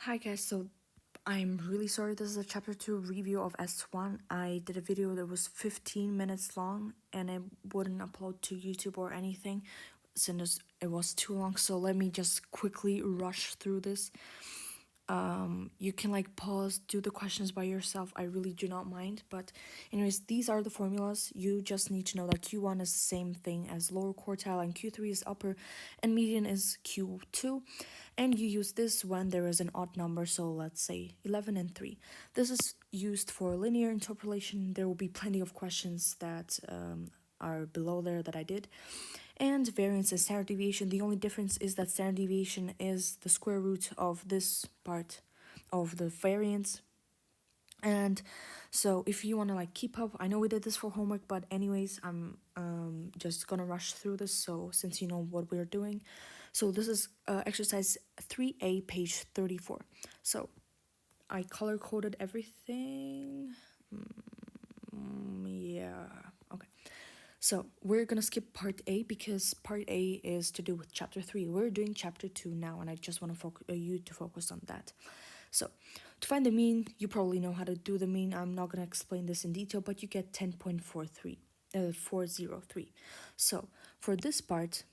Hi guys, so I'm really sorry this is a chapter 2 review of S1. I did a video that was 15 minutes long and I wouldn't upload to YouTube or anything since it was too long, so let me just quickly rush through this. You can like pause, do the questions by yourself. I really do not mind. But anyways, these are the formulas. You just need to know that Q1 is the same thing as lower quartile and Q3 is upper and median is Q2. And you use this when there is an odd number, so let's say 11 and 3. This is used for linear interpolation. There will be plenty of questions that are below there that I did. And variance and standard deviation, the only difference is that standard deviation is the square root of this part of the variance. And so if you want to like keep up, I know we did this for homework, but anyways, I'm just gonna rush through this, so since you know what we're doing. So this is exercise 3A, page 34. So I color coded everything. Yeah, okay. So we're gonna skip part A because part A is to do with chapter 3. We're doing chapter 2 now, and I just want to you to focus on that. So to find the mean, you probably know how to do the mean. I'm not gonna explain this in detail, but you get 10.43, 403. So for this part,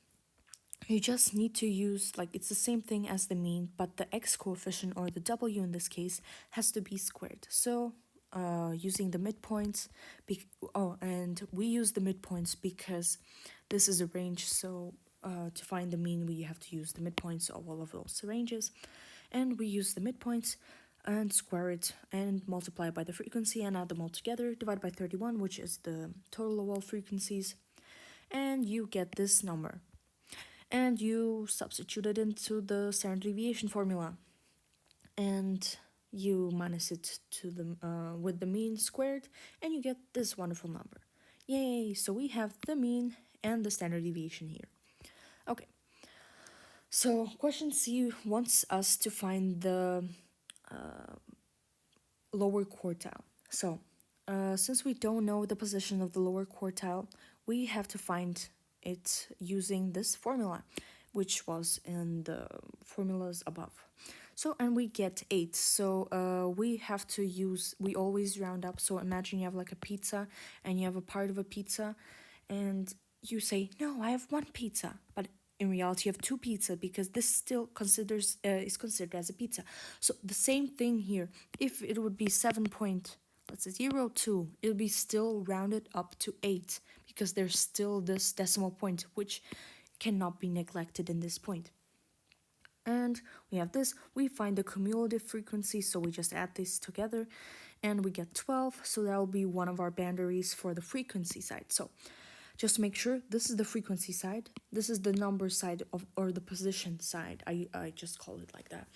you just need to use, like, it's the same thing as the mean, but the x coefficient, or the w in this case, has to be squared. So using the midpoints, and we use the midpoints because this is a range, so to find the mean we have to use the midpoints of all of those ranges, and we use the midpoints and square it and multiply by the frequency and add them all together, divide by 31, which is the total of all frequencies, and you get this number. And you substitute it into the standard deviation formula, and you minus it to the with the mean squared, and you get this wonderful number. Yay! So we have the mean and the standard deviation here. Okay. So question C wants us to find the lower quartile. So since we don't know the position of the lower quartile, we have to find it using this formula, which was in the formulas above. So, and we get 8. So we have to use, we always round up. So imagine you have like a pizza and you have a part of a pizza and you say, no, I have one pizza. But in reality, you have two pizza because this still is considered as a pizza. So the same thing here. If it would be 7 point, let's say 0.2, it'll be still rounded up to 8 because there's still this decimal point, which cannot be neglected in this point. And we have this, we find the cumulative frequency, so we just add this together and we get 12, so that will be one of our boundaries for the frequency side. So just to make sure, this is the frequency side, this is the number side of, or the position side, I just call it like that.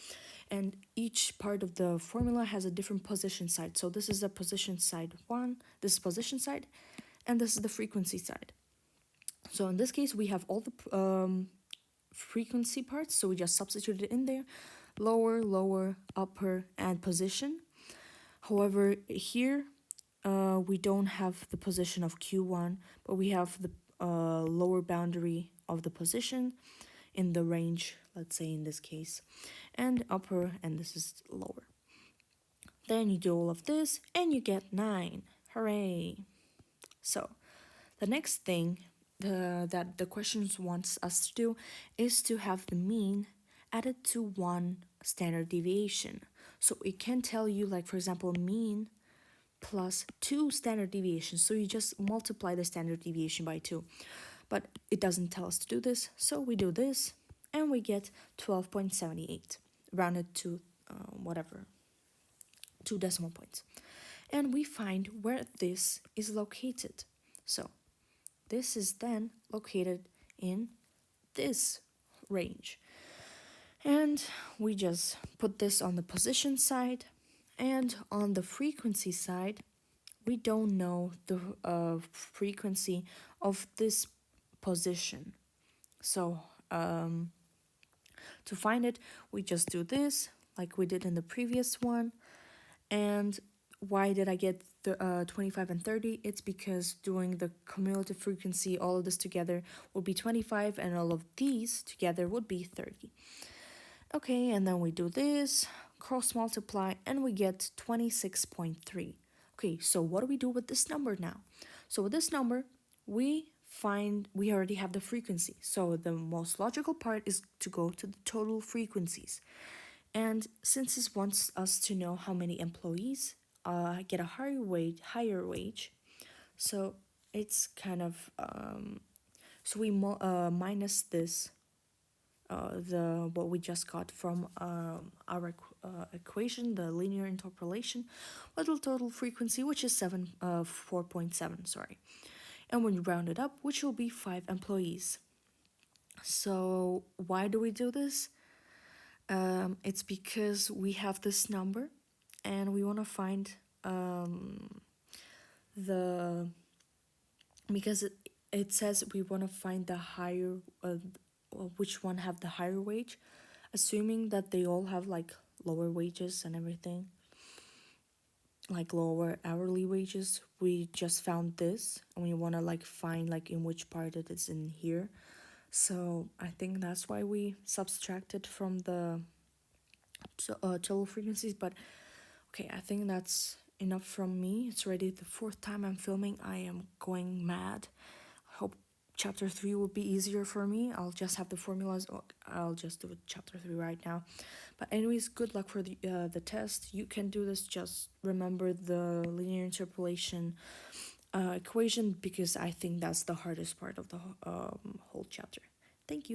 And each part of the formula has a different position side. So this is the position side 1, this is position side, and this is the frequency side. So in this case, we have all the frequency parts, so we just substitute it in there: lower, lower, upper, and position. However, here we don't have the position of Q1, but we have the lower boundary of the position in the range, let's say in this case, and upper, and this is lower. Then you do all of this and you get 9. Hooray! So the next thing that the questions wants us to do is to have the mean added to one standard deviation. So it can tell you, like, for example, mean plus 2 standard deviations. So you just multiply the standard deviation by 2. But it doesn't tell us to do this, so we do this and we get 12.78, rounded to whatever, 2 decimal points. And we find where this is located. So this is then located in this range. And we just put this on the position side, and on the frequency side, we don't know the frequency of this position. So to find it, we just do this like we did in the previous one. And why did I get the 25 and 30? It's because doing the cumulative frequency, all of this together would be 25, and all of these together would be 30. Okay, and then we do this, cross multiply, and we get 26.3. Okay, so what do we do with this number now? So with this number, we already have the frequency. So the most logical part is to go to the total frequencies. And since it wants us to know how many employees get a higher wage, so it's kind of so we minus this the what we just got from our equation, the linear interpolation, with the total frequency, which is 4.7. Sorry, and when you round it up, which will be 5 employees. So why do we do this? It's because we have this number, and we want to find the because it says we want to find the higher which one have the higher wage, assuming that they all have like lower wages and everything, like lower hourly wages. We just found this, and we want to like find like in which part it is in here. So I think that's why we subtracted from the total frequencies. But okay, I think that's enough from me. It's already the fourth time I'm filming. I am going mad. I hope chapter 3 will be easier for me. I'll just have the formulas. I'll just do chapter 3 right now. But anyways, good luck for the test. You can do this. Just remember the linear interpolation equation, because I think that's the hardest part of the whole chapter. Thank you.